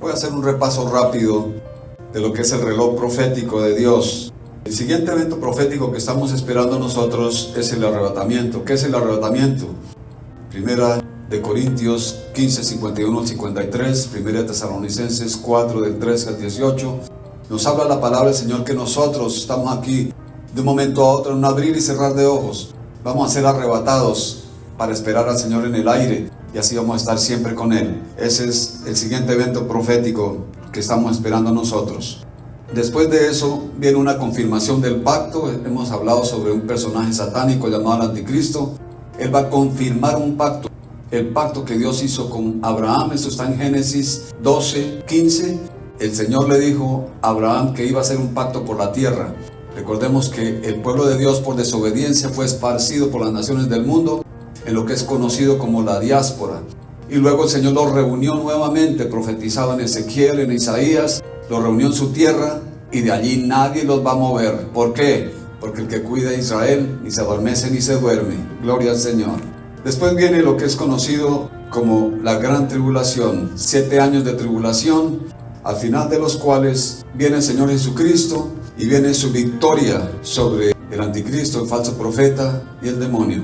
Voy a hacer un repaso rápido de lo que es el reloj profético de Dios. El siguiente evento profético que estamos esperando nosotros es el arrebatamiento. ¿Qué es el arrebatamiento? Primera de Corintios 15, 51 al 53, Primera de Tesalonicenses 4, del 13 al 18. Nos habla la palabra del Señor que nosotros estamos aquí de un momento a otro, en un abrir y cerrar de ojos. Vamos a ser arrebatados para esperar al Señor en el aire y así vamos a estar siempre con Él. Ese es el siguiente evento profético que estamos esperando nosotros. Después de eso viene una confirmación del pacto. Hemos hablado sobre un personaje satánico llamado el Anticristo. Él va a confirmar un pacto, el pacto que Dios hizo con Abraham. Eso está en Génesis 12, 15. El Señor le dijo a Abraham que iba a hacer un pacto por la tierra. Recordemos que el pueblo de Dios por desobediencia fue esparcido por las naciones del mundo en lo que es conocido como la diáspora. Y luego el Señor los reunió nuevamente, profetizado en Ezequiel, en Isaías, los reunió en su tierra y de allí nadie los va a mover. ¿Por qué? Porque el que cuida a Israel ni se adormece ni se duerme. Gloria al Señor. Después viene lo que es conocido como la gran tribulación, 7 años de tribulación, al final de los cuales viene el Señor Jesucristo y viene su victoria sobre el anticristo, el falso profeta y el demonio.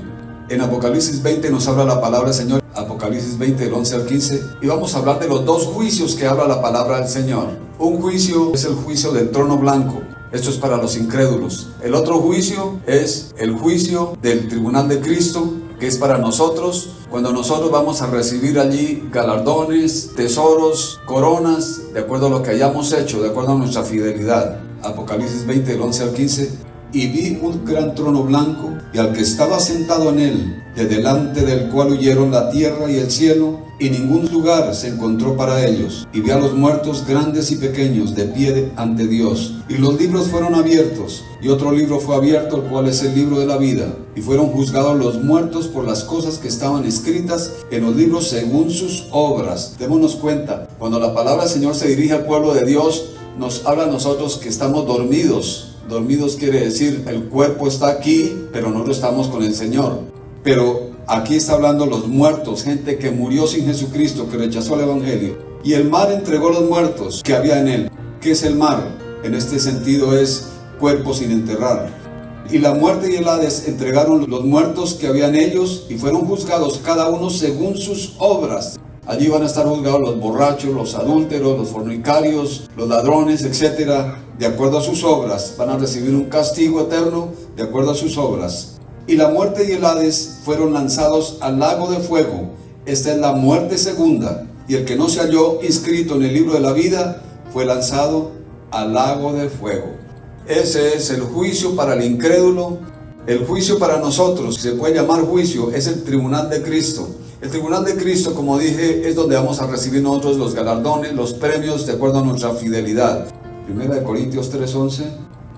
En Apocalipsis 20 nos habla la palabra del Señor, Apocalipsis 20 del 11 al 15, y vamos a hablar de los dos juicios que habla la palabra del Señor. Un juicio es el juicio del trono blanco. Esto es para los incrédulos. El otro juicio es el juicio del tribunal de Cristo, que es para nosotros, cuando nosotros vamos a recibir allí galardones, tesoros, coronas, de acuerdo a lo que hayamos hecho, de acuerdo a nuestra fidelidad. Apocalipsis 20, del 11 al 15. Y vi un gran trono blanco, y al que estaba sentado en él, de delante del cual huyeron la tierra y el cielo, y ningún lugar se encontró para ellos. Y vi a los muertos grandes y pequeños de pie ante Dios. Y los libros fueron abiertos, y otro libro fue abierto, el cual es el libro de la vida. Y fueron juzgados los muertos por las cosas que estaban escritas en los libros según sus obras. Démonos cuenta, cuando la palabra del Señor se dirige al pueblo de Dios, nos habla a nosotros que estamos dormidos. Dormidos quiere decir, el cuerpo está aquí, pero no lo estamos con el Señor. Pero aquí está hablando los muertos, gente que murió sin Jesucristo, que rechazó el Evangelio. Y el mar entregó los muertos que había en él. ¿Qué es el mar? En este sentido es cuerpo sin enterrar. Y la muerte y el Hades entregaron los muertos que había en ellos y fueron juzgados cada uno según sus obras. Allí van a estar juzgados los borrachos, los adúlteros, los fornicarios, los ladrones, etc. De acuerdo a sus obras, van a recibir un castigo eterno de acuerdo a sus obras. Y la muerte y el Hades fueron lanzados al lago de fuego. Esta es la muerte segunda. Y el que no se halló inscrito en el libro de la vida fue lanzado al lago de fuego. Ese es el juicio para el incrédulo. El juicio para nosotros, se puede llamar juicio, es el tribunal de Cristo. El tribunal de Cristo, como dije, es donde vamos a recibir nosotros los galardones, los premios de acuerdo a nuestra fidelidad. Primera de Corintios 3:11.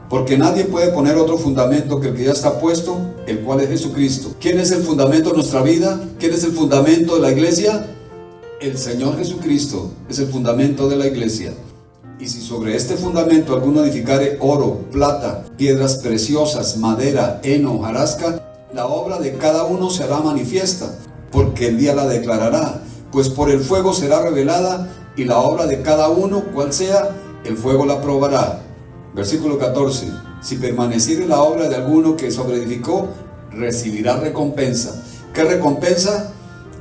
Porque nadie puede poner otro fundamento que el que ya está puesto, el cual es Jesucristo. ¿Quién es el fundamento de nuestra vida? ¿Quién es el fundamento de la iglesia? El Señor Jesucristo es el fundamento de la iglesia. Y si sobre este fundamento alguno edificare oro, plata, piedras preciosas, madera, heno, hojarasca, la obra de cada uno se hará manifiesta, porque el día la declarará, pues por el fuego será revelada, y la obra de cada uno, cual sea, el fuego la probará. Versículo 14. Si permaneciere la obra de alguno que sobreedificó, recibirá recompensa. ¿Qué recompensa?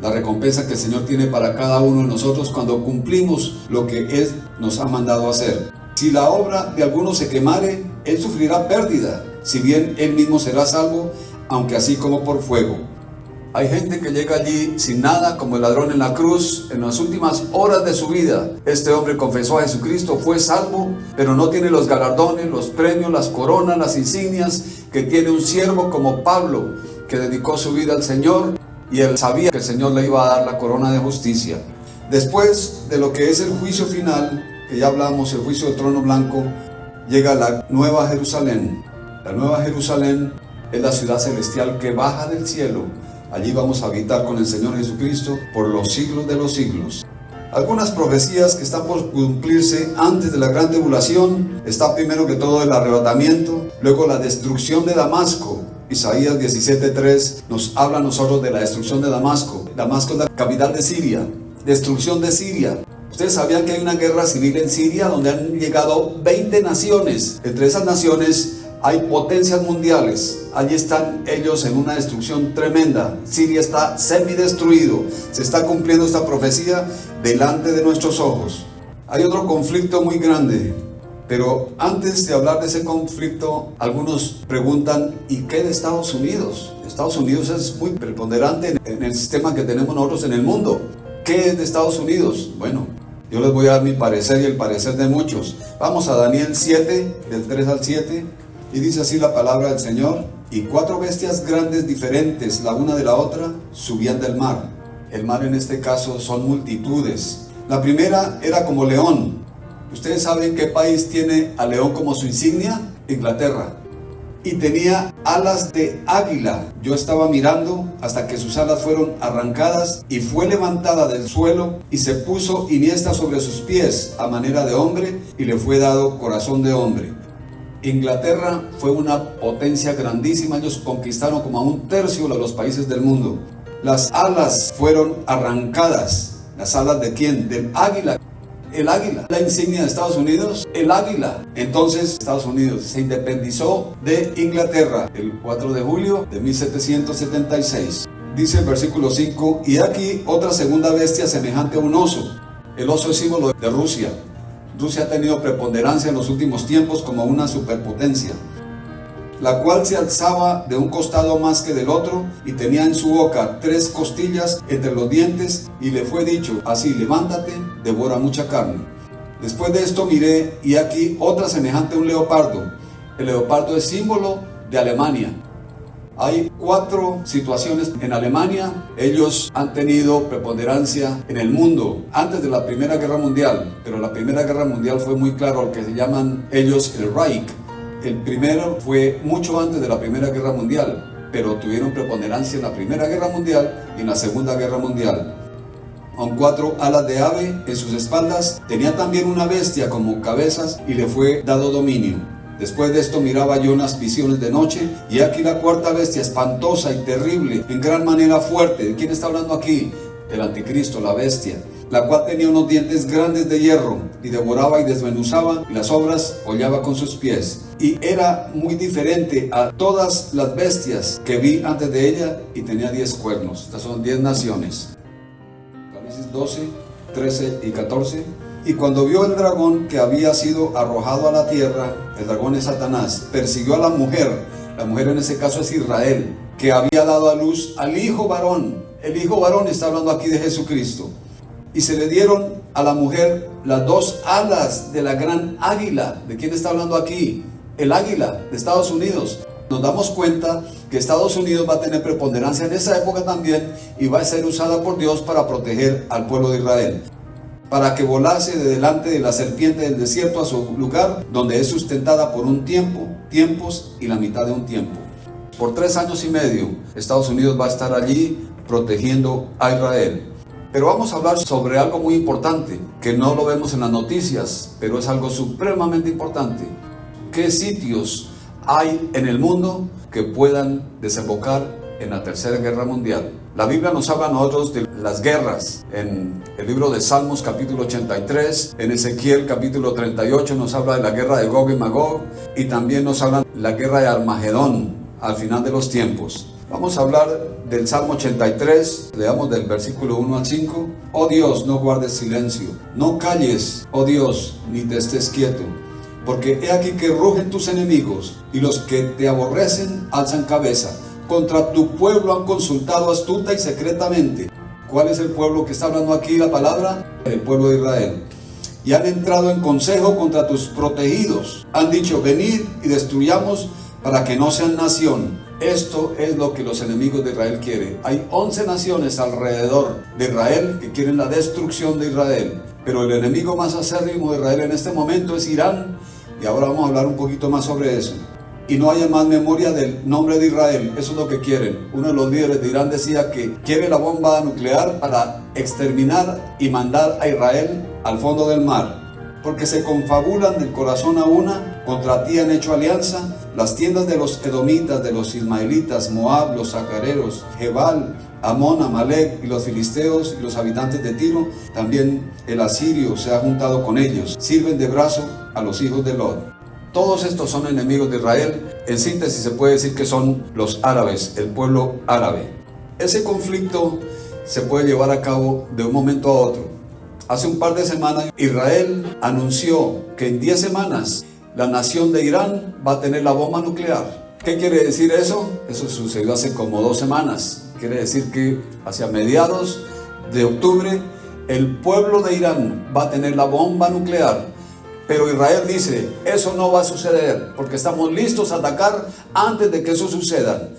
La recompensa que el Señor tiene para cada uno de nosotros cuando cumplimos lo que Él nos ha mandado hacer. Si la obra de alguno se quemare, él sufrirá pérdida, si bien él mismo será salvo, aunque así como por fuego. Hay gente que llega allí sin nada, como el ladrón en la cruz, en las últimas horas de su vida. Este hombre confesó a Jesucristo, fue salvo, pero no tiene los galardones, los premios, las coronas, las insignias que tiene un siervo como Pablo, que dedicó su vida al Señor y él sabía que el Señor le iba a dar la corona de justicia. Después de lo que es el juicio final, que ya hablamos, el juicio del trono blanco, llega la Nueva Jerusalén. La Nueva Jerusalén es la ciudad celestial que baja del cielo. Allí vamos a habitar con el Señor Jesucristo por los siglos de los siglos. Algunas profecías que están por cumplirse antes de la gran tribulación. Está primero que todo el arrebatamiento, luego la destrucción de Damasco. Isaías 17:3 nos habla a nosotros de la destrucción de Damasco. Damasco es la capital de Siria. Destrucción de Siria. Ustedes sabían que hay una guerra civil en Siria donde han llegado 20 naciones. Entre esas naciones hay potencias mundiales. Allí están ellos en una destrucción tremenda. Siria está semidestruido. Se está cumpliendo esta profecía delante de nuestros ojos. Hay otro conflicto muy grande. Pero antes de hablar de ese conflicto, algunos preguntan, ¿y qué de Estados Unidos? Estados Unidos es muy preponderante en el sistema que tenemos nosotros en el mundo. ¿Qué es de Estados Unidos? Bueno, yo les voy a dar mi parecer y el parecer de muchos. Vamos a Daniel 7, del 3 al 7, y dice así la palabra del Señor. Y 4 bestias grandes diferentes, la una de la otra, subían del mar. El mar en este caso son multitudes. La primera era como león. ¿Ustedes saben qué país tiene al león como su insignia? Inglaterra. Y tenía alas de águila. Yo estaba mirando hasta que sus alas fueron arrancadas y fue levantada del suelo y se puso iniesta sobre sus pies a manera de hombre y le fue dado corazón de hombre. Inglaterra fue una potencia grandísima. Ellos conquistaron como a 1/3 de los países del mundo. Las alas fueron arrancadas. ¿Las alas de quién? Del águila. El águila, la insignia de Estados Unidos, el águila. Entonces Estados Unidos se independizó de Inglaterra el 4 de julio de 1776. Dice el versículo 5, y aquí otra segunda bestia semejante a un oso. El oso es símbolo de Rusia. Rusia ha tenido preponderancia en los últimos tiempos como una superpotencia, la cual se alzaba de un costado más que del otro, y tenía en su boca 3 costillas entre los dientes, y le fue dicho así, levántate, devora mucha carne. Después de esto miré, y aquí otra semejante a un leopardo. El leopardo es símbolo de Alemania. Hay 4 situaciones en Alemania. Ellos han tenido preponderancia en el mundo antes de la Primera Guerra Mundial, pero la Primera Guerra Mundial fue muy claro lo que se llaman ellos el Reich. El primero fue mucho antes de la Primera Guerra Mundial, pero tuvieron preponderancia en la Primera Guerra Mundial y en la Segunda Guerra Mundial. Con 4 alas de ave en sus espaldas, tenía también una bestia como cabezas y le fue dado dominio. Después de esto miraba yo unas visiones de noche, y aquí la 4ª bestia, espantosa y terrible, en gran manera fuerte. ¿De quién está hablando aquí? Del anticristo, la bestia, la cual tenía unos dientes grandes de hierro, y devoraba y desmenuzaba, y las obras hollaba con sus pies. Y era muy diferente a todas las bestias que vi antes de ella, y tenía 10 cuernos. Estas son 10 naciones. Apocalipsis 12, 13 y 14. Y cuando vio el dragón que había sido arrojado a la tierra, el dragón es Satanás, persiguió a la mujer en ese caso es Israel, que había dado a luz al hijo varón. El hijo varón está hablando aquí de Jesucristo. Y se le dieron a la mujer las 2 alas de la gran águila. ¿De quién está hablando aquí? El águila de Estados Unidos. Nos damos cuenta que Estados Unidos va a tener preponderancia en esa época también, y va a ser usada por Dios para proteger al pueblo de Israel, para que volase de delante de la serpiente del desierto a su lugar, donde es sustentada por un tiempo, tiempos y la mitad de un tiempo. Por 3 años y medio, Estados Unidos va a estar allí protegiendo a Israel. Pero vamos a hablar sobre algo muy importante, que no lo vemos en las noticias, pero es algo supremamente importante. ¿Qué sitios hay en el mundo que puedan desembocar en la Tercera Guerra Mundial? La Biblia nos habla a nosotros de las guerras. En el libro de Salmos capítulo 83, en Ezequiel capítulo 38 nos habla de la guerra de Gog y Magog, y también nos habla de la guerra de Armagedón al final de los tiempos. Vamos a hablar del Salmo 83, leamos del versículo 1 al 5. Oh Dios, no guardes silencio, no calles, oh Dios, ni te estés quieto, porque he aquí que rugen tus enemigos, y los que te aborrecen alzan cabeza. Contra tu pueblo han consultado astuta y secretamente. ¿Cuál es el pueblo que está hablando aquí la palabra? El pueblo de Israel. Y han entrado en consejo contra tus protegidos. Han dicho, venid y destruyamos para que no sean nación. Esto es lo que los enemigos de Israel quieren. Hay 11 naciones alrededor de Israel que quieren la destrucción de Israel. Pero el enemigo más acérrimo de Israel en este momento es Irán. Y ahora vamos a hablar un poquito más sobre eso. Y no haya más memoria del nombre de Israel. Eso es lo que quieren. Uno de los líderes de Irán decía que quiere la bomba nuclear para exterminar y mandar a Israel al fondo del mar, porque se confabulan del corazón a una, contra ti han hecho alianza, las tiendas de los edomitas, de los ismaelitas, Moab, los sacareros, Jebal, Amón, Amalek y los filisteos y los habitantes de Tiro, también el asirio se ha juntado con ellos, sirven de brazo a los hijos de Lot. Todos estos son enemigos de Israel. En síntesis se puede decir que son los árabes, el pueblo árabe. Ese conflicto se puede llevar a cabo de un momento a otro. Hace un par de semanas Israel anunció que en 10 semanas la nación de Irán va a tener la bomba nuclear. ¿Qué quiere decir eso? Eso sucedió hace como 2 semanas. Quiere decir que hacia mediados de octubre el pueblo de Irán va a tener la bomba nuclear. Pero Israel dice, eso no va a suceder porque estamos listos a atacar antes de que eso suceda.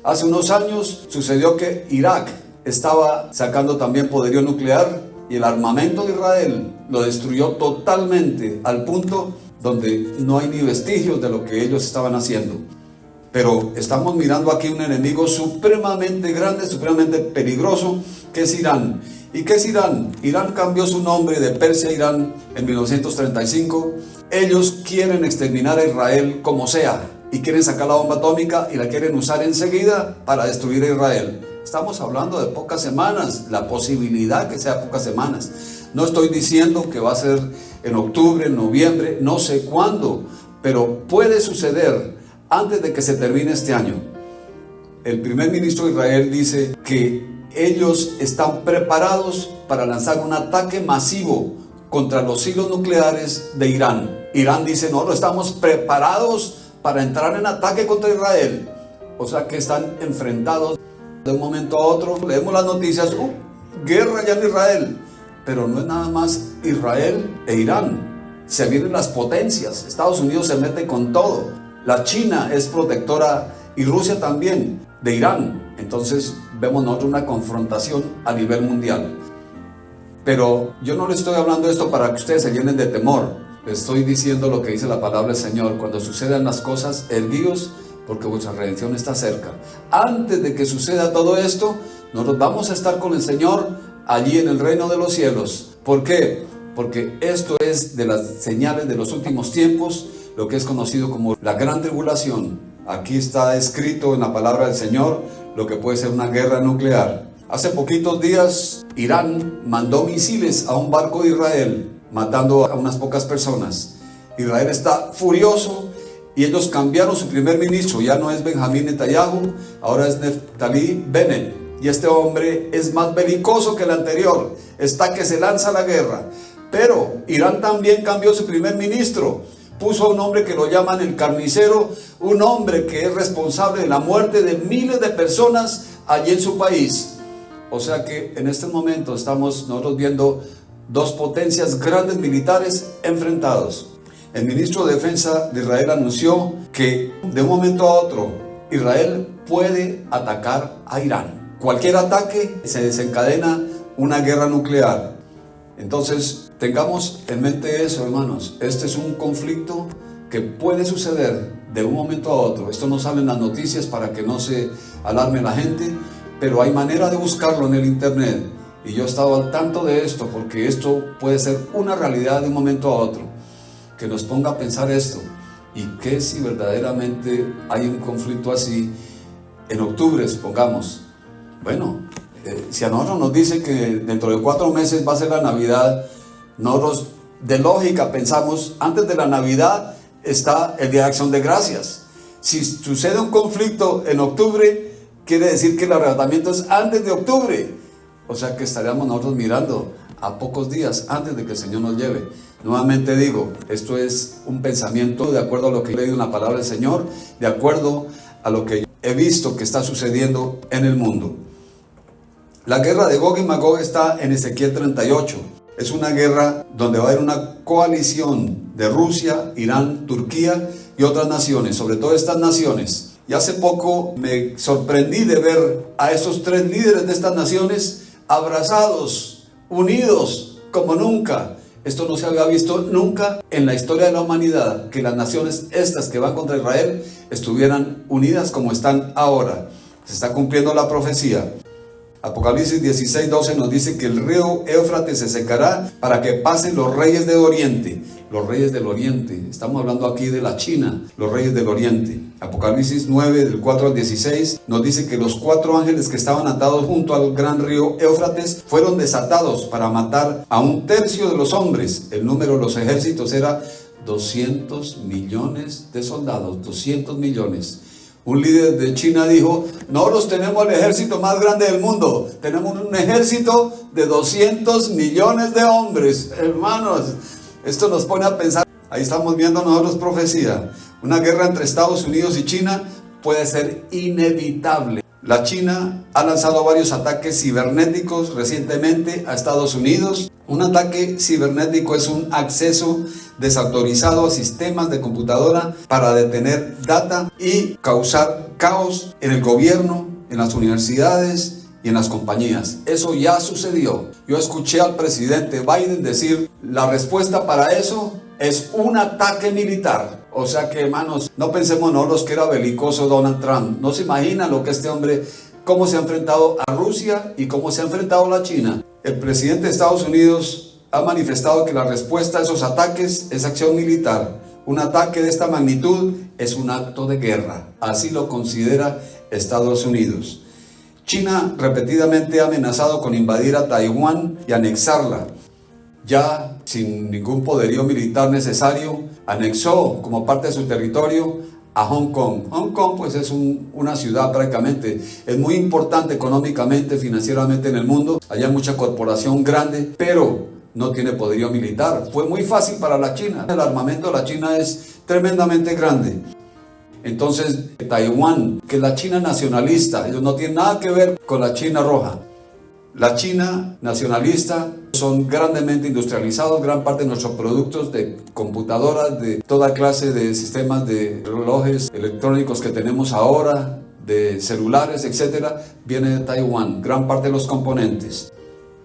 Hace unos años sucedió que Irak estaba sacando también poderío nuclear y el armamento de Israel lo destruyó totalmente al punto donde no hay ni vestigios de lo que ellos estaban haciendo. Pero estamos mirando aquí un enemigo supremamente grande, supremamente peligroso, que es Irán. ¿Y qué es Irán? Irán cambió su nombre de Persia a Irán en 1935. Ellos quieren exterminar a Israel como sea y quieren sacar la bomba atómica y la quieren usar enseguida para destruir a Israel. Estamos hablando de pocas semanas, la posibilidad que sea pocas semanas. No estoy diciendo que va a ser en octubre, en noviembre, no sé cuándo, pero puede suceder antes de que se termine este año. El primer ministro de Israel dice que ellos están preparados para lanzar un ataque masivo contra los silos nucleares de Irán. Irán dice, no estamos preparados para entrar en ataque contra Israel. O sea que están enfrentados de un momento a otro. Leemos las noticias, guerra ya en Israel. Pero no es nada más Israel e Irán. Se vienen las potencias. Estados Unidos se mete con todo. La China es protectora y Rusia también de Irán. Entonces vemos nosotros una confrontación a nivel mundial. Pero yo no les estoy hablando esto para que ustedes se llenen de temor. Les estoy diciendo lo que dice la palabra del Señor. Cuando sucedan las cosas, erguíos, porque vuestra redención está cerca. Antes de que suceda todo esto, nosotros vamos a estar con el Señor allí en el reino de los cielos. ¿Por qué? Porque esto es de las señales de los últimos tiempos, lo que es conocido como la gran tribulación. Aquí está escrito en la palabra del Señor lo que puede ser una guerra nuclear. Hace poquitos días Irán mandó misiles a un barco de Israel, matando a unas pocas personas. Israel está furioso y ellos cambiaron su primer ministro. Ya no es Benjamín Netanyahu, ahora es Naftali Bennett. Y este hombre es más belicoso que el anterior, está que se lanza a la guerra. Pero Irán también cambió su primer ministro, puso a un hombre que lo llaman el carnicero, un hombre que es responsable de la muerte de miles de personas allí en su país. O sea que en este momento estamos nosotros viendo dos potencias grandes militares enfrentados. El ministro de Defensa de Israel anunció que de un momento a otro Israel puede atacar a Irán. Cualquier ataque se desencadena una guerra nuclear. Entonces, tengamos en mente eso, hermanos. Este es un conflicto que puede suceder de un momento a otro. Esto no sale en las noticias para que no se alarme la gente, pero hay manera de buscarlo en el internet. Y yo he estado al tanto de esto porque esto puede ser una realidad de un momento a otro. Que nos ponga a pensar esto. ¿Y qué si verdaderamente hay un conflicto así en octubre, supongamos? Bueno, si a nosotros nos dice que dentro de 4 meses va a ser la Navidad, nosotros de lógica pensamos, antes de la Navidad está el Día de Acción de Gracias. Si sucede un conflicto en octubre, quiere decir que el arrebatamiento es antes de octubre. O sea que estaríamos nosotros mirando a pocos días antes de que el Señor nos lleve. Nuevamente digo, esto es un pensamiento de acuerdo a lo que he leído en la palabra del Señor, de acuerdo a lo que he visto que está sucediendo en el mundo. La guerra de Gog y Magog está en Ezequiel 38. Es una guerra donde va a haber una coalición de Rusia, Irán, Turquía y otras naciones, sobre todo estas naciones. Y hace poco me sorprendí de ver a esos 3 líderes de estas naciones abrazados, unidos como nunca. Esto no se había visto nunca en la historia de la humanidad, que las naciones estas que van contra Israel estuvieran unidas como están ahora. Se está cumpliendo la profecía. Apocalipsis 16:12 nos dice que el río Éufrates se secará para que pasen los reyes del oriente. Los reyes del oriente, estamos hablando aquí de la China, los reyes del oriente. Apocalipsis 9, del 4 al 16, nos dice que los 4 ángeles que estaban atados junto al gran río Éufrates fueron desatados para matar a 1/3 de los hombres. El número de los ejércitos era 200 millones de soldados, 200 millones. Un líder de China dijo: nosotros tenemos el ejército más grande del mundo, tenemos un ejército de 200 millones de hombres. Hermanos, esto nos pone a pensar. Ahí estamos viendo nosotros profecía. Una guerra entre Estados Unidos y China puede ser inevitable. La China ha lanzado varios ataques cibernéticos recientemente a Estados Unidos. Un ataque cibernético es un acceso desautorizado a sistemas de computadora para detener data y causar caos en el gobierno, en las universidades y en las compañías. Eso ya sucedió. Yo escuché al presidente Biden decir: la respuesta para eso es un ataque militar. O sea que, hermanos, no pensemos nosotros que era belicoso Donald Trump. No se imaginan lo que este hombre, cómo se ha enfrentado a Rusia y cómo se ha enfrentado a la China. El presidente de Estados Unidos ha manifestado que la respuesta a esos ataques es acción militar. Un ataque de esta magnitud es un acto de guerra. Así lo considera Estados Unidos. China repetidamente ha amenazado con invadir a Taiwán y anexarla. Ya sin ningún poderío militar necesario, anexó como parte de su territorio a Hong Kong. Hong Kong pues es una ciudad prácticamente, es muy importante económicamente, financieramente en el mundo. Allá hay mucha corporación grande, pero no tiene poderío militar. Fue muy fácil para la China. El armamento de la China es tremendamente grande. Entonces, Taiwán, que es la China nacionalista, ellos no tienen nada que ver con la China roja. La China nacionalista son grandemente industrializados, gran parte de nuestros productos de computadoras, de toda clase de sistemas de relojes electrónicos que tenemos ahora, de celulares, etcétera, viene de Taiwán, gran parte de los componentes.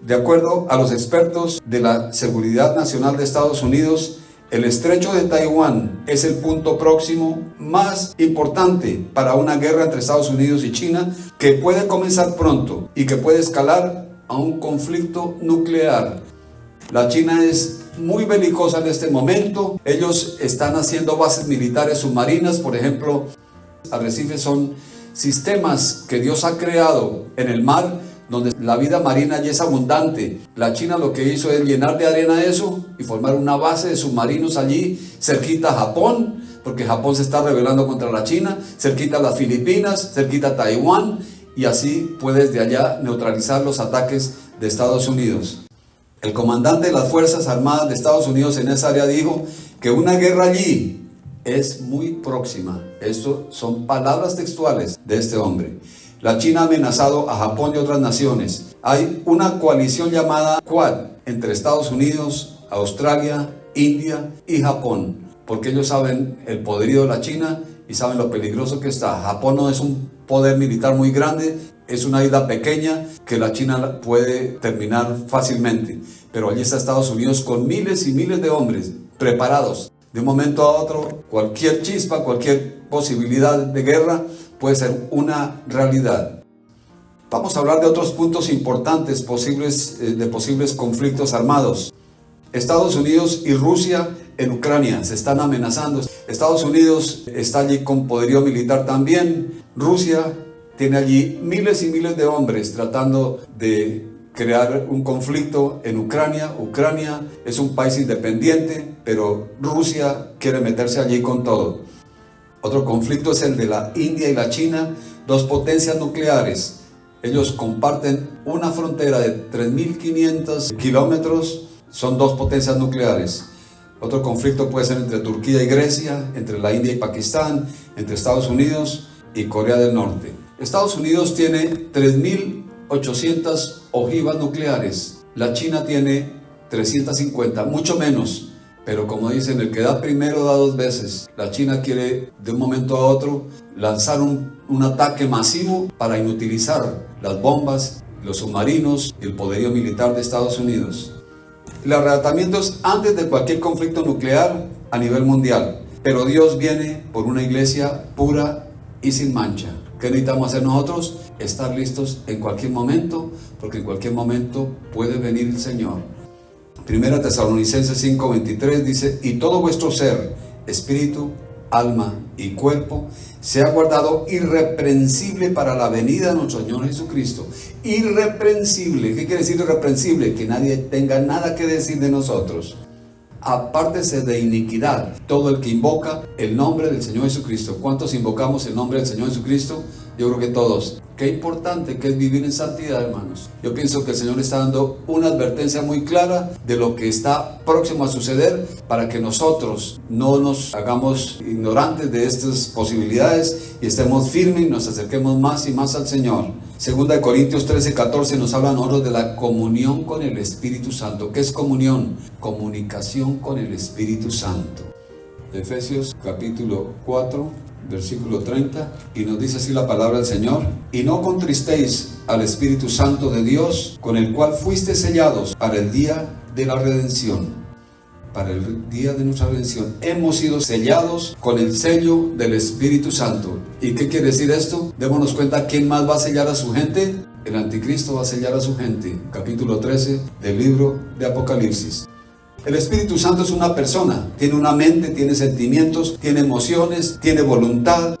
De acuerdo a los expertos de la Seguridad Nacional de Estados Unidos, el estrecho de Taiwán es el punto próximo más importante para una guerra entre Estados Unidos y China, que puede comenzar pronto y que puede escalar a un conflicto nuclear. La China es muy belicosa en este momento. Ellos están haciendo bases militares submarinas. Por ejemplo, arrecifes son sistemas que Dios ha creado en el mar, donde la vida marina allí es abundante. La China lo que hizo es llenar de arena eso y formar una base de submarinos allí, cerquita a Japón, porque Japón se está rebelando contra la China, cerquita a las Filipinas, cerquita a Taiwán, y así puedes de allá neutralizar los ataques de Estados Unidos. El comandante de las Fuerzas Armadas de Estados Unidos en esa área dijo que una guerra allí es muy próxima. Esto son palabras textuales de este hombre. La China ha amenazado a Japón y otras naciones. Hay una coalición llamada Quad entre Estados Unidos, Australia, India y Japón, porque ellos saben el poderío de la China y saben lo peligroso que está. Japón no es un poder militar muy grande, es una isla pequeña que la China puede terminar fácilmente, pero allí está Estados Unidos con miles y miles de hombres preparados. De un momento a otro, cualquier chispa, cualquier posibilidad de guerra puede ser una realidad. Vamos a hablar de otros puntos importantes de posibles conflictos armados. Estados Unidos y Rusia en Ucrania se están amenazando. Estados Unidos está allí con poderío militar también. Rusia tiene allí miles y miles de hombres tratando de crear un conflicto en Ucrania. Ucrania es un país independiente, pero Rusia quiere meterse allí con todo. Otro conflicto es el de la India y la China, dos potencias nucleares. Ellos comparten una frontera de 3.500 kilómetros, son dos potencias nucleares. Otro conflicto puede ser entre Turquía y Grecia, entre la India y Pakistán, entre Estados Unidos y Corea del Norte. Estados Unidos tiene 3.800 ojivas nucleares, la China tiene 350, mucho menos. Pero como dicen, el que da primero da dos veces. La China quiere de un momento a otro lanzar un ataque masivo para inutilizar las bombas, los submarinos y el poderío militar de Estados Unidos. El arrebatamiento es antes de cualquier conflicto nuclear a nivel mundial. Pero Dios viene por una iglesia pura y sin mancha. ¿Qué necesitamos hacer nosotros? Estar listos en cualquier momento, porque en cualquier momento puede venir el Señor. Primera Tesalonicenses 5:23 dice: y todo vuestro ser, espíritu, alma y cuerpo, sea guardado irreprensible para la venida de nuestro Señor Jesucristo. Irreprensible. ¿Qué quiere decir irreprensible? Que nadie tenga nada que decir de nosotros. Apártese de iniquidad todo el que invoca el nombre del Señor Jesucristo. ¿Cuántos invocamos el nombre del Señor Jesucristo? Yo creo que todos. Qué importante que es vivir en santidad, hermanos. Yo pienso que el Señor está dando una advertencia muy clara de lo que está próximo a suceder, para que nosotros no nos hagamos ignorantes de estas posibilidades y estemos firmes y nos acerquemos más y más al Señor. Segunda de Corintios 13:14 nos habla a nosotros de la comunión con el Espíritu Santo. ¿Qué es comunión? Comunicación con el Espíritu Santo. Efesios capítulo 4, versículo 30, y nos dice así la palabra del Señor: y no contristéis al Espíritu Santo de Dios, con el cual fuisteis sellados para el día de la redención. Para el día de nuestra redención hemos sido sellados con el sello del Espíritu Santo. ¿Y qué quiere decir esto? Démonos cuenta, ¿quién más va a sellar a su gente? El anticristo va a sellar a su gente. Capítulo 13 del libro de Apocalipsis. El Espíritu Santo es una persona, tiene una mente, tiene sentimientos, tiene emociones, tiene voluntad.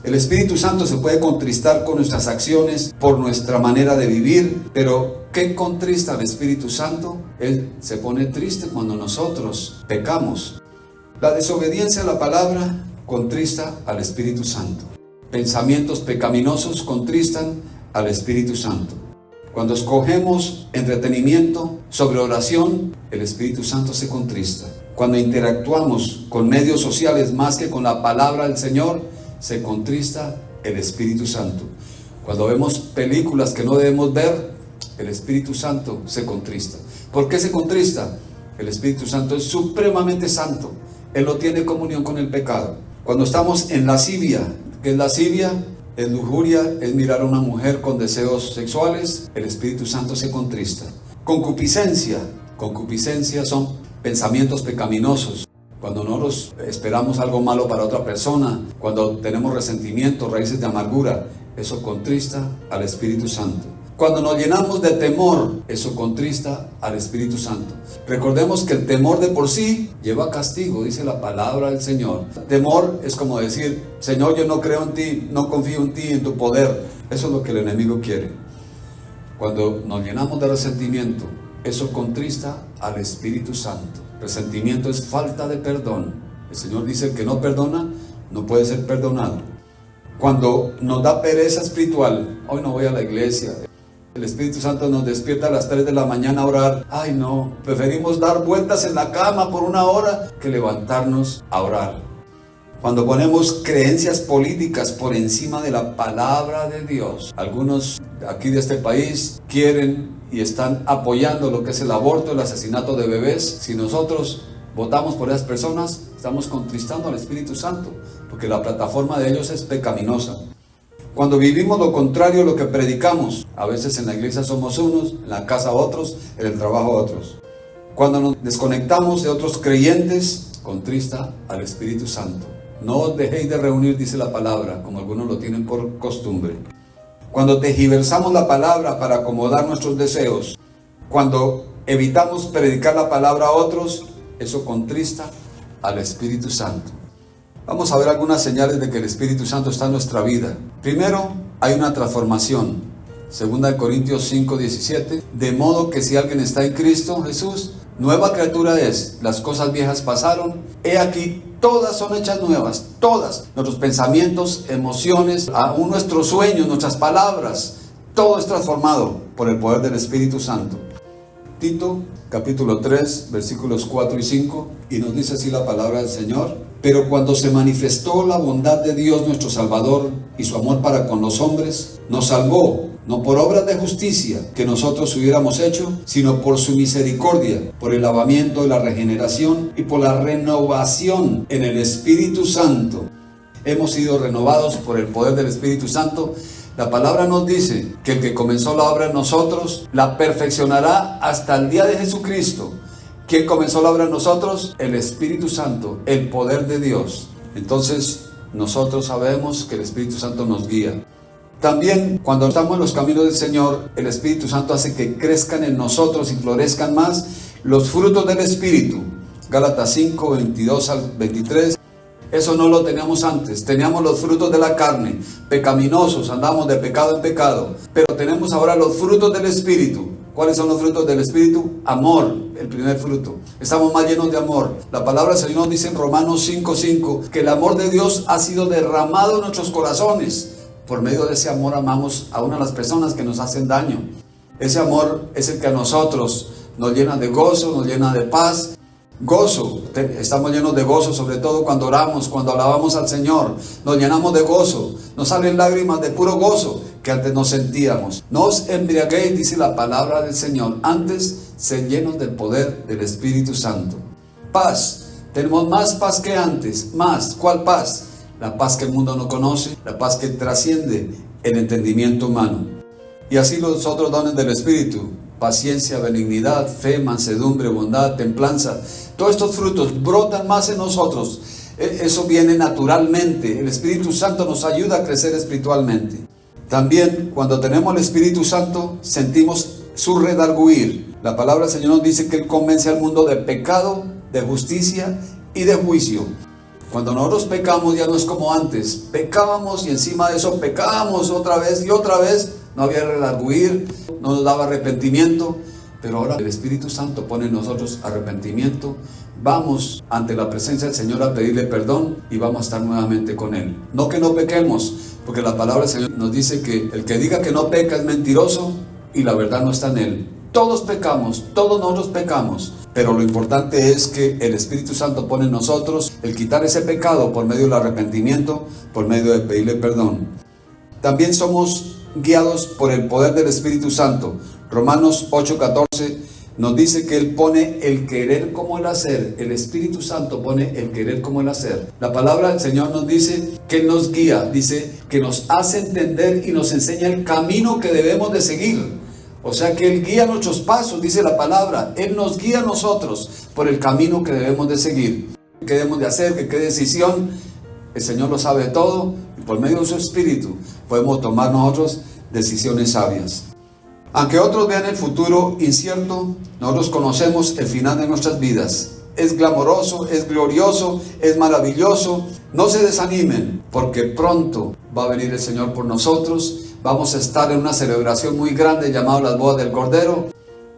El Espíritu Santo se puede contristar con nuestras acciones, por nuestra manera de vivir, pero ¿qué contrista al Espíritu Santo? Él se pone triste cuando nosotros pecamos. La desobediencia a la palabra contrista al Espíritu Santo. Pensamientos pecaminosos contristan al Espíritu Santo. Cuando escogemos entretenimiento sobre oración, el Espíritu Santo se contrista. Cuando interactuamos con medios sociales más que con la palabra del Señor, se contrista el Espíritu Santo. Cuando vemos películas que no debemos ver, el Espíritu Santo se contrista. ¿Por qué se contrista? El Espíritu Santo es supremamente santo. Él no tiene comunión con el pecado. Cuando estamos en lascivia, ¿qué es lascivia? Es lujuria, es mirar a una mujer con deseos sexuales. El Espíritu Santo se contrista. Concupiscencia. Concupiscencia son pensamientos pecaminosos. Cuando nosotros esperamos algo malo para otra persona, cuando tenemos resentimiento, raíces de amargura, eso contrista al Espíritu Santo. Cuando nos llenamos de temor, eso contrista al Espíritu Santo. Recordemos que el temor de por sí lleva castigo, dice la palabra del Señor. Temor es como decir: Señor, yo no creo en ti, no confío en ti, en tu poder. Eso es lo que el enemigo quiere. Cuando nos llenamos de resentimiento, eso contrista al Espíritu Santo. Resentimiento es falta de perdón. El Señor dice: el que no perdona no puede ser perdonado. Cuando nos da pereza espiritual, hoy no voy a la iglesia, el Espíritu Santo nos despierta a las 3 de la mañana a orar. Ay no, preferimos dar vueltas en la cama por una hora que levantarnos a orar. Cuando ponemos creencias políticas por encima de la palabra de Dios. Algunos aquí de este país quieren y están apoyando lo que es el aborto, el asesinato de bebés. Si nosotros votamos por esas personas, estamos contristando al Espíritu Santo, porque la plataforma de ellos es pecaminosa. Cuando vivimos lo contrario a lo que predicamos, a veces en la iglesia somos unos, en la casa otros, en el trabajo otros. Cuando nos desconectamos de otros creyentes, contrista al Espíritu Santo. No os dejéis de reunir, dice la palabra, como algunos lo tienen por costumbre. Cuando tergiversamos la palabra para acomodar nuestros deseos, cuando evitamos predicar la palabra a otros, eso contrista al Espíritu Santo. Vamos a ver algunas señales de que el Espíritu Santo está en nuestra vida. Primero, hay una transformación. Segunda de Corintios 5:17. De modo que si alguien está en Cristo Jesús, nueva criatura es. Las cosas viejas pasaron. He aquí, todas son hechas nuevas. Todas. Nuestros pensamientos, emociones, aún nuestros sueños, nuestras palabras. Todo es transformado por el poder del Espíritu Santo. Tito, capítulo 3, versículos 4 y 5. Y nos dice así la palabra del Señor. Pero cuando se manifestó la bondad de Dios nuestro Salvador y su amor para con los hombres, nos salvó, no por obras de justicia que nosotros hubiéramos hecho, sino por su misericordia, por el lavamiento de la regeneración y por la renovación en el Espíritu Santo. Hemos sido renovados por el poder del Espíritu Santo. La palabra nos dice que el que comenzó la obra en nosotros, la perfeccionará hasta el día de Jesucristo. ¿Quién comenzó la obra en nosotros? El Espíritu Santo, el poder de Dios. Entonces, nosotros sabemos que el Espíritu Santo nos guía. También cuando estamos en los caminos del Señor, el Espíritu Santo hace que crezcan en nosotros y florezcan más los frutos del Espíritu. Gálatas 5, 22 al 23. Eso no lo teníamos antes. Teníamos los frutos de la carne, pecaminosos, andamos de pecado en pecado. Pero tenemos ahora los frutos del Espíritu. ¿Cuáles son los frutos del Espíritu? Amor, el primer fruto. Estamos más llenos de amor. La palabra del Señor dice en Romanos 5:5 que el amor de Dios ha sido derramado en nuestros corazones. Por medio de ese amor amamos a una de las personas que nos hacen daño. Ese amor es el que a nosotros nos llena de gozo, nos llena de paz. Gozo, estamos llenos de gozo, sobre todo cuando oramos, cuando alabamos al Señor. Nos llenamos de gozo, nos salen lágrimas de puro gozo que antes no sentíamos. No os embriaguéis, dice la palabra del Señor, antes sed llenos del poder del Espíritu Santo. Paz, tenemos más paz que antes, más. ¿Cuál paz? La paz que el mundo no conoce, la paz que trasciende el entendimiento humano. Y así los otros dones del Espíritu: paciencia, benignidad, fe, mansedumbre, bondad, templanza. Todos estos frutos brotan más en nosotros. Eso viene naturalmente. El Espíritu Santo nos ayuda a crecer espiritualmente. También cuando tenemos el Espíritu Santo sentimos su redarguir. La palabra del Señor nos dice que Él convence al mundo de pecado, de justicia y de juicio. Cuando nosotros pecamos ya no es como antes. Pecábamos y encima de eso pecábamos otra vez y otra vez. No había redarguir, no nos daba arrepentimiento. Pero ahora el Espíritu Santo pone en nosotros arrepentimiento. Vamos ante la presencia del Señor a pedirle perdón y vamos a estar nuevamente con Él. No que no pequemos, porque la palabra del Señor nos dice que el que diga que no peca es mentiroso y la verdad no está en él. Todos pecamos, todos nosotros pecamos, pero lo importante es que el Espíritu Santo pone en nosotros el quitar ese pecado por medio del arrepentimiento, por medio de pedirle perdón. También somos guiados por el poder del Espíritu Santo. Romanos 8:14 nos dice que Él pone el querer como el hacer. El Espíritu Santo pone el querer como el hacer. La palabra del Señor nos dice que Él nos guía, dice que nos hace entender y nos enseña el camino que debemos de seguir. O sea que Él guía nuestros pasos, dice la palabra. Él nos guía a nosotros por el camino que debemos de seguir. ¿Qué debemos de hacer? ¿Qué decisión? El Señor lo sabe todo y por medio de su Espíritu podemos tomar nosotros decisiones sabias. Aunque otros vean el futuro incierto, nosotros conocemos el final de nuestras vidas. Es glamoroso, es glorioso, es maravilloso. No se desanimen, porque pronto va a venir el Señor por nosotros. Vamos a estar en una celebración muy grande llamada las bodas del Cordero.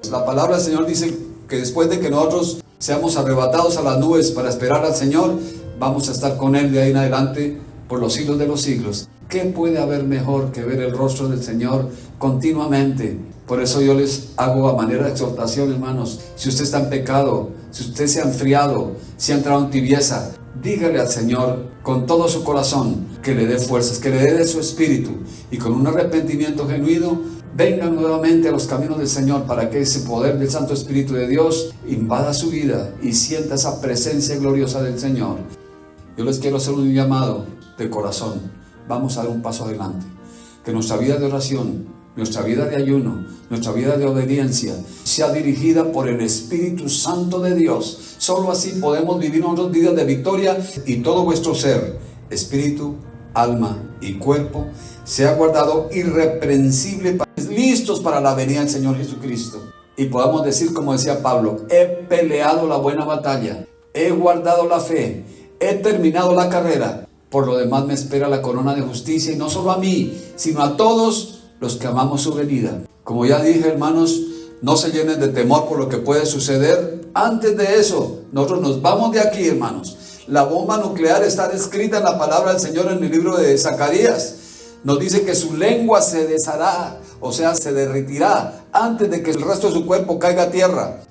La palabra del Señor dice que después de que nosotros seamos arrebatados a las nubes para esperar al Señor, vamos a estar con Él de ahí en adelante por los siglos de los siglos. ¿Qué puede haber mejor que ver el rostro del Señor continuamente? Por eso yo les hago a manera de exhortación, hermanos. Si usted está en pecado, si usted se ha enfriado, si ha entrado en tibieza, dígale al Señor con todo su corazón que le dé fuerzas, que le dé de su espíritu. Y con un arrepentimiento genuino, vengan nuevamente a los caminos del Señor para que ese poder del Santo Espíritu de Dios invada su vida y sienta esa presencia gloriosa del Señor. Yo les quiero hacer un llamado de corazón. Vamos a dar un paso adelante. Que nuestra vida de oración, nuestra vida de ayuno, nuestra vida de obediencia sea dirigida por el Espíritu Santo de Dios. Solo así podemos vivir nuestras vidas de victoria y todo vuestro ser, espíritu, alma y cuerpo, sea guardado irreprensible, listos para la venida del Señor Jesucristo. Y podamos decir, como decía Pablo: he peleado la buena batalla, he guardado la fe, he terminado la carrera. Por lo demás me espera la corona de justicia, y no solo a mí, sino a todos los que amamos su venida. Como ya dije, hermanos, no se llenen de temor por lo que puede suceder. Antes de eso, nosotros nos vamos de aquí, hermanos. La bomba nuclear está descrita en la palabra del Señor en el libro de Zacarías. Nos dice que su lengua se deshará, o sea, se derretirá antes de que el resto de su cuerpo caiga a tierra.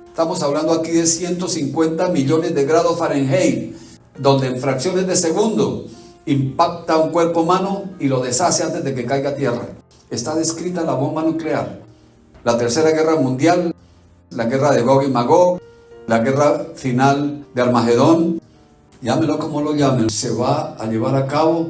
Estamos hablando aquí de 150 millones de grados Fahrenheit, donde en fracciones de segundo impacta un cuerpo humano y lo deshace antes de que caiga a tierra. Está descrita la bomba nuclear. La tercera guerra mundial, la guerra de Gog y Magog, la guerra final de Armagedón, llámelo como lo llamen, se va a llevar a cabo,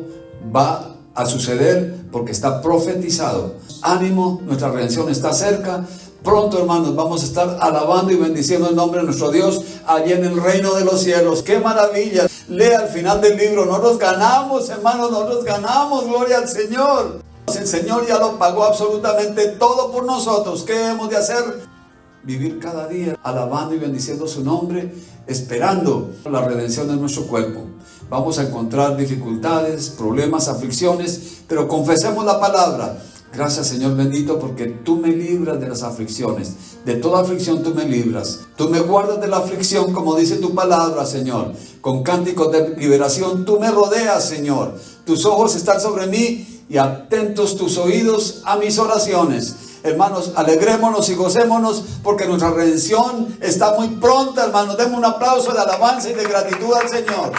va a suceder porque está profetizado. Ánimo, nuestra redención está cerca. Pronto, hermanos, vamos a estar alabando y bendiciendo el nombre de nuestro Dios allí en el reino de los cielos. ¡Qué maravilla! Lea al final del libro. Nosotros ganamos, hermanos, nosotros ganamos. ¡Gloria al Señor! el Señor ya lo pagó absolutamente todo por nosotros. ¿Qué hemos de hacer? Vivir cada día alabando y bendiciendo su nombre, esperando la redención de nuestro cuerpo. Vamos a encontrar dificultades, problemas, aflicciones, pero confesemos la palabra. Gracias, Señor bendito, porque tú me libras de las aflicciones. De toda aflicción tú me libras. Tú me guardas de la aflicción, como dice tu palabra, Señor. Con cánticos de liberación tú me rodeas, Señor. Tus ojos están sobre mí y atentos tus oídos a mis oraciones. Hermanos, alegrémonos y gocémonos porque nuestra redención está muy pronta, hermanos. Demos un aplauso de alabanza y de gratitud al Señor.